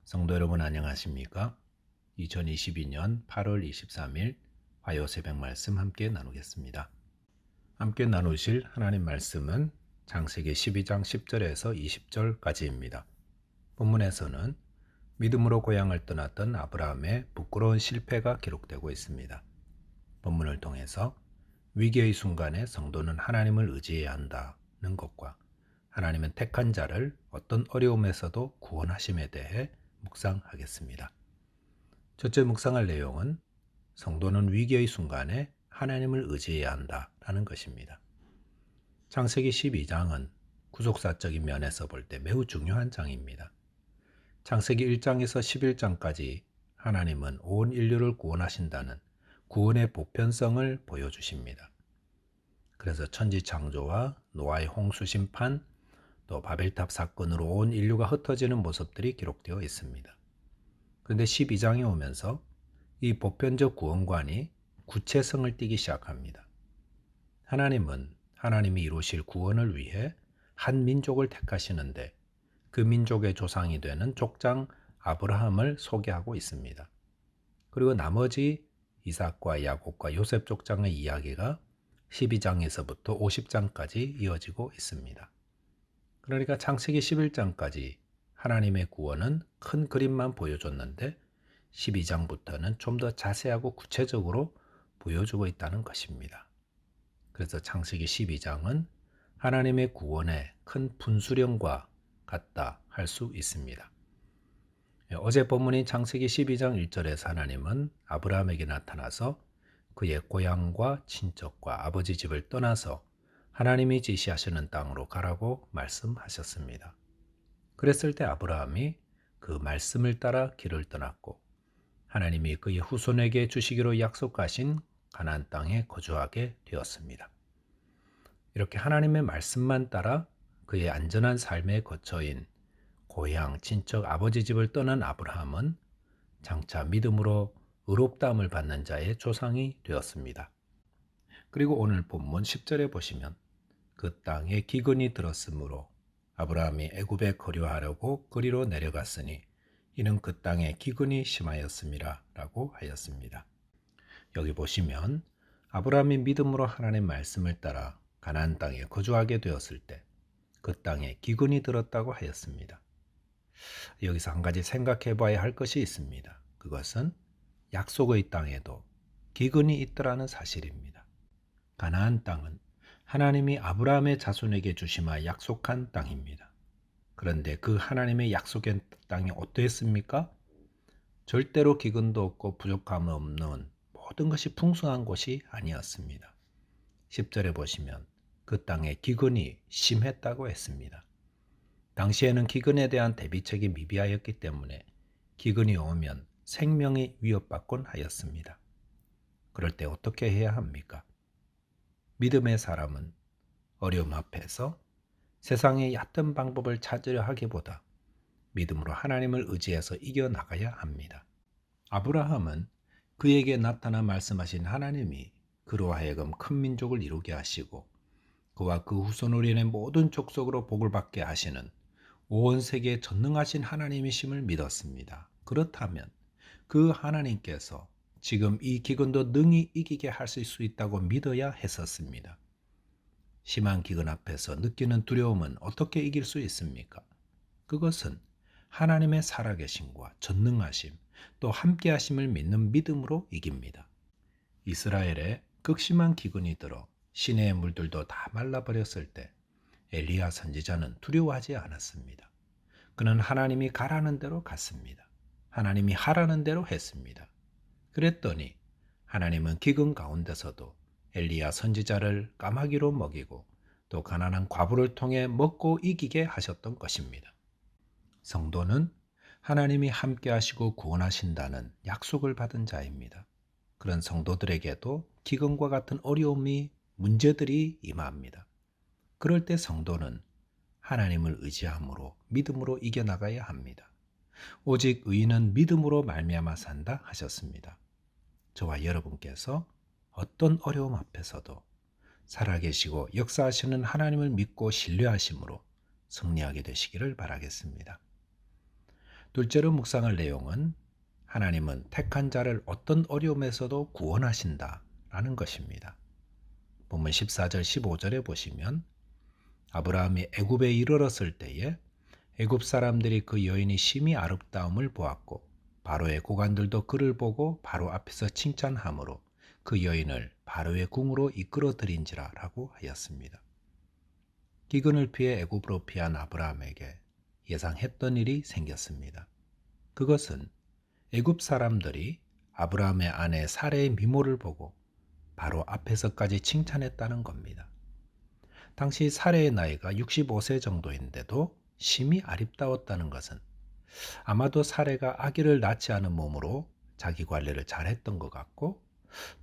성도 여러분 안녕하십니까? 2022년 8월 23일 화요 새벽 말씀 함께 나누겠습니다. 함께 나누실 하나님 말씀은 창세기 12장 10절에서 20절까지입니다. 본문에서는 믿음으로 고향을 떠났던 아브라함의 부끄러운 실패가 기록되고 있습니다. 본문을 통해서 위기의 순간에 성도는 하나님을 의지해야 한다는 것과 하나님은 택한 자를 어떤 어려움에서도 구원하심에 대해 묵상하겠습니다. 첫째 묵상할 내용은 성도는 위기의 순간에 하나님을 의지해야 한다라는 것입니다. 창세기 12장은 구속사적인 면에서 볼 때 매우 중요한 장입니다. 창세기 1장에서 11장까지 하나님은 온 인류를 구원하신다는 구원의 보편성을 보여주십니다. 그래서 천지 창조와 노아의 홍수 심판, 또 바벨탑 사건으로 온 인류가 흩어지는 모습들이 기록되어 있습니다. 그런데 12장에 오면서 이 보편적 구원관이 구체성을 띠기 시작합니다. 하나님은 하나님이 이루실 구원을 위해 한 민족을 택하시는데 그 민족의 조상이 되는 족장 아브라함을 소개하고 있습니다. 그리고 나머지 이삭과 야곱과 요셉 족장의 이야기가 12장에서부터 50장까지 이어지고 있습니다. 그러니까 창세기 11장까지 하나님의 구원은 큰 그림만 보여줬는데 12장부터는 좀 더 자세하고 구체적으로 보여주고 있다는 것입니다. 그래서 창세기 12장은 하나님의 구원의 큰 분수령과 같다 할 수 있습니다. 어제 본문인 창세기 12장 1절에서 하나님은 아브라함에게 나타나서 그의 고향과 친척과 아버지 집을 떠나서 하나님이 지시하시는 땅으로 가라고 말씀하셨습니다. 그랬을 때 아브라함이 그 말씀을 따라 길을 떠났고 하나님이 그의 후손에게 주시기로 약속하신 가나안 땅에 거주하게 되었습니다. 이렇게 하나님의 말씀만 따라 그의 안전한 삶의 거처인 고향, 친척, 아버지 집을 떠난 아브라함은 장차 믿음으로 의롭다함을 받는 자의 조상이 되었습니다. 그리고 오늘 본문 10절에 보시면 그 땅에 기근이 들었으므로 아브라함이 애굽에 거류하려고 그리로 내려갔으니 이는 그 땅에 기근이 심하였음이라 라고 하였습니다. 여기 보시면 아브라함이 믿음으로 하나님의 말씀을 따라 가나안 땅에 거주하게 되었을 때 그 땅에 기근이 들었다고 하였습니다. 여기서 한 가지 생각해 봐야 할 것이 있습니다. 그것은 약속의 땅에도 기근이 있더라는 사실입니다. 가나안 땅은 하나님이 아브라함의 자손에게 주시마 약속한 땅입니다. 그런데 그 하나님의 약속의 땅이 어떠했습니까? 절대로 기근도 없고 부족함 없는 모든 것이 풍성한 곳이 아니었습니다. 10절에 보시면 그 땅에 기근이 심했다고 했습니다. 당시에는 기근에 대한 대비책이 미비하였기 때문에 기근이 오면 생명이 위협받곤 하였습니다. 그럴 때 어떻게 해야 합니까? 믿음의 사람은 어려움 앞에서 세상의 얕은 방법을 찾으려 하기보다 믿음으로 하나님을 의지해서 이겨나가야 합니다. 아브라함은 그에게 나타나 말씀하신 하나님이 그로 하여금 큰 민족을 이루게 하시고 그와 그 후손으로 인해 모든 족속으로 복을 받게 하시는 온 세계에 전능하신 하나님이심을 믿었습니다. 그렇다면 그 하나님께서 지금 이 기근도 능히 이기게 하실 수 있다고 믿어야 했었습니다. 심한 기근 앞에서 느끼는 두려움은 어떻게 이길 수 있습니까? 그것은 하나님의 살아계심과 전능하심, 또 함께하심을 믿는 믿음으로 이깁니다. 이스라엘에 극심한 기근이 들어 시내의 물들도 다 말라버렸을 때 엘리야 선지자는 두려워하지 않았습니다. 그는 하나님이 가라는 대로 갔습니다. 하나님이 하라는 대로 했습니다. 그랬더니 하나님은 기근 가운데서도 엘리야 선지자를 까마귀로 먹이고 또 가난한 과부를 통해 먹고 이기게 하셨던 것입니다. 성도는 하나님이 함께 하시고 구원하신다는 약속을 받은 자입니다. 그런 성도들에게도 기근과 같은 어려움이 문제들이 임합니다. 그럴 때 성도는 하나님을 의지함으로 믿음으로 이겨나가야 합니다. 오직 의인은 믿음으로 말미암아 산다 하셨습니다. 저와 여러분께서 어떤 어려움 앞에서도 살아계시고 역사하시는 하나님을 믿고 신뢰하심으로 승리하게 되시기를 바라겠습니다. 둘째로 묵상할 내용은 하나님은 택한 자를 어떤 어려움에서도 구원하신다라는 것입니다. 본문 14절 15절에 보시면 아브라함이 애굽에 이르렀을 때에 애굽 사람들이 그 여인이 심히 아름다움을 보았고 바로의 고관들도 그를 보고 바로 앞에서 칭찬하므로 그 여인을 바로의 궁으로 이끌어 들인지라 라고 하였습니다. 기근을 피해 애굽으로 피한 아브라함에게 예상했던 일이 생겼습니다. 그것은 애굽 사람들이 아브라함의 아내 사레의 미모를 보고 바로 앞에서까지 칭찬했다는 겁니다. 당시 사레의 나이가 65세 정도인데도 심히 아름다웠다는 것은 아마도 사레가 아기를 낳지 않은 몸으로 자기 관리를 잘했던 것 같고,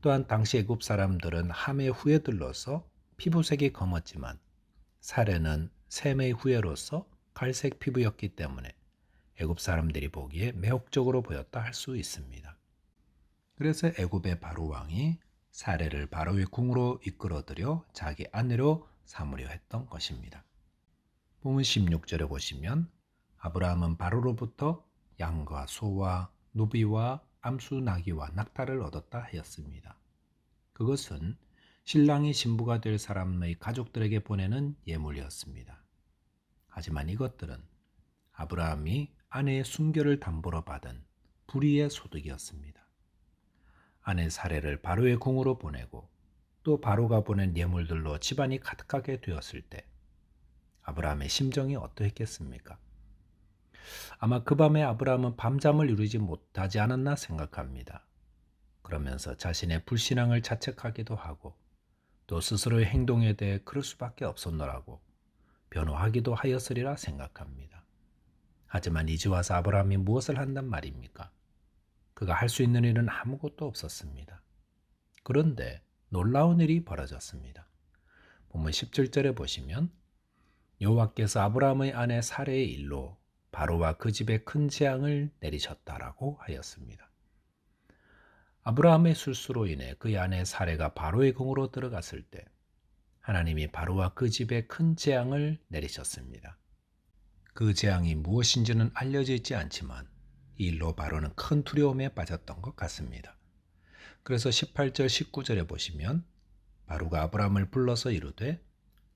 또한 당시 애굽 사람들은 함의 후예들로서 피부색이 검었지만 사레는 셈의 후예로서 갈색 피부였기 때문에 애굽 사람들이 보기에 매혹적으로 보였다 할 수 있습니다. 그래서 애굽의 바로 왕이 사레를 바로의 궁으로 이끌어들여 자기 아내로 삼으려 했던 것입니다. 본문 16절에 보시면 아브라함은 바로로부터 양과 소와 노비와 암수 나귀와 낙타를 얻었다 하였습니다. 그것은 신랑이 신부가 될 사람의 가족들에게 보내는 예물이었습니다. 하지만 이것들은 아브라함이 아내의 순결을 담보로 받은 불의의 소득이었습니다. 아내 사레를 바로의 궁으로 보내고 또 바로가 보낸 예물들로 집안이 가득하게 되었을 때 아브라함의 심정이 어떠했겠습니까? 아마 그 밤에 아브라함은 밤잠을 이루지 못하지 않았나 생각합니다. 그러면서 자신의 불신앙을 자책하기도 하고 또 스스로의 행동에 대해 그럴 수밖에 없었노라고 변호하기도 하였으리라 생각합니다. 하지만 이제 와서 아브라함이 무엇을 한단 말입니까? 그가 할 수 있는 일은 아무것도 없었습니다. 그런데 놀라운 일이 벌어졌습니다. 본문 17절에 보시면 여호와께서 아브라함의 아내 사레의 일로 바로와 그 집에 큰 재앙을 내리셨다라고 하였습니다. 아브라함의 실수로 인해 그의 아내 사레가 바로의 궁으로 들어갔을 때 하나님이 바로와 그 집에 큰 재앙을 내리셨습니다. 그 재앙이 무엇인지는 알려져 있지 않지만 이 일로 바로는 큰 두려움에 빠졌던 것 같습니다. 그래서 18절 19절에 보시면 바로가 아브라함을 불러서 이르되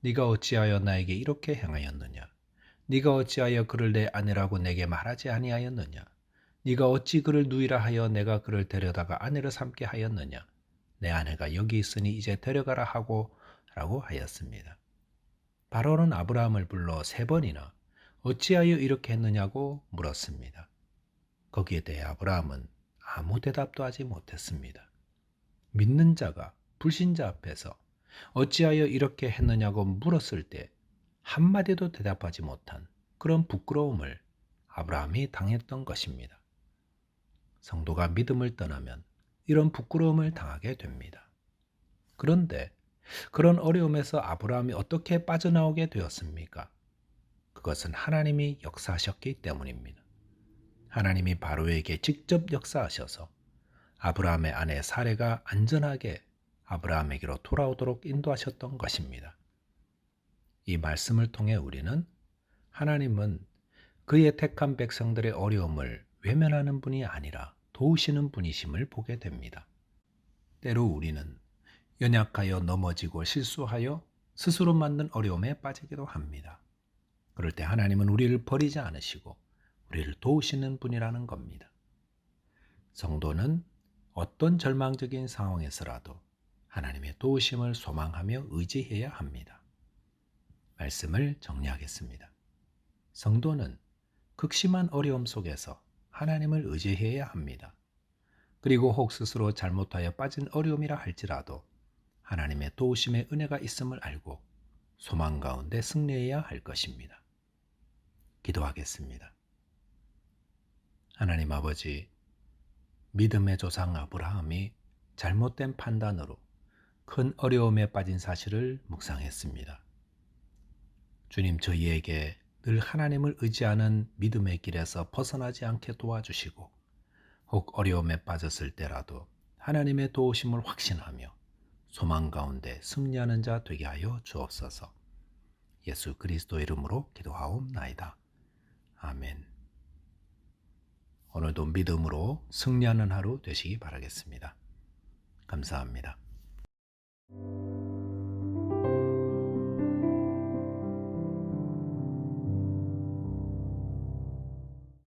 네가 어찌하여 나에게 이렇게 행하였느냐? 네가 어찌하여 그를 내 아내라고 내게 말하지 아니하였느냐? 네가 어찌 그를 누이라 하여 내가 그를 데려다가 아내를 삼게 하였느냐? 내 아내가 여기 있으니 이제 데려가라 하고 라고 하였습니다. 바로는 아브라함을 불러 3번이나 어찌하여 이렇게 했느냐고 물었습니다. 거기에 대해 아브라함은 아무 대답도 하지 못했습니다. 믿는 자가 불신자 앞에서 어찌하여 이렇게 했느냐고 물었을 때 한마디도 대답하지 못한 그런 부끄러움을 아브라함이 당했던 것입니다. 성도가 믿음을 떠나면 이런 부끄러움을 당하게 됩니다. 그런데 그런 어려움에서 아브라함이 어떻게 빠져나오게 되었습니까? 그것은 하나님이 역사하셨기 때문입니다. 하나님이 바로에게 직접 역사하셔서 아브라함의 아내 사레가 안전하게 아브라함에게로 돌아오도록 인도하셨던 것입니다. 이 말씀을 통해 우리는 하나님은 그의 택한 백성들의 어려움을 외면하는 분이 아니라 도우시는 분이심을 보게 됩니다. 때로 우리는 연약하여 넘어지고 실수하여 스스로 만든 어려움에 빠지기도 합니다. 그럴 때 하나님은 우리를 버리지 않으시고 우리를 도우시는 분이라는 겁니다. 성도는 어떤 절망적인 상황에서라도 하나님의 도우심을 소망하며 의지해야 합니다. 말씀을 정리하겠습니다. 성도는 극심한 어려움 속에서 하나님을 의지해야 합니다. 그리고 혹 스스로 잘못하여 빠진 어려움이라 할지라도 하나님의 도우심의 은혜가 있음을 알고 소망 가운데 승리해야 할 것입니다. 기도하겠습니다. 하나님 아버지, 믿음의 조상 아브라함이 잘못된 판단으로 큰 어려움에 빠진 사실을 묵상했습니다. 주님, 저희에게 늘 하나님을 의지하는 믿음의 길에서 벗어나지 않게 도와주시고 혹 어려움에 빠졌을 때라도 하나님의 도우심을 확신하며 소망 가운데 승리하는 자 되게 하여 주옵소서. 예수 그리스도 이름으로 기도하옵나이다. 아멘. 오늘도 믿음으로 승리하는 하루 되시기 바라겠습니다. 감사합니다.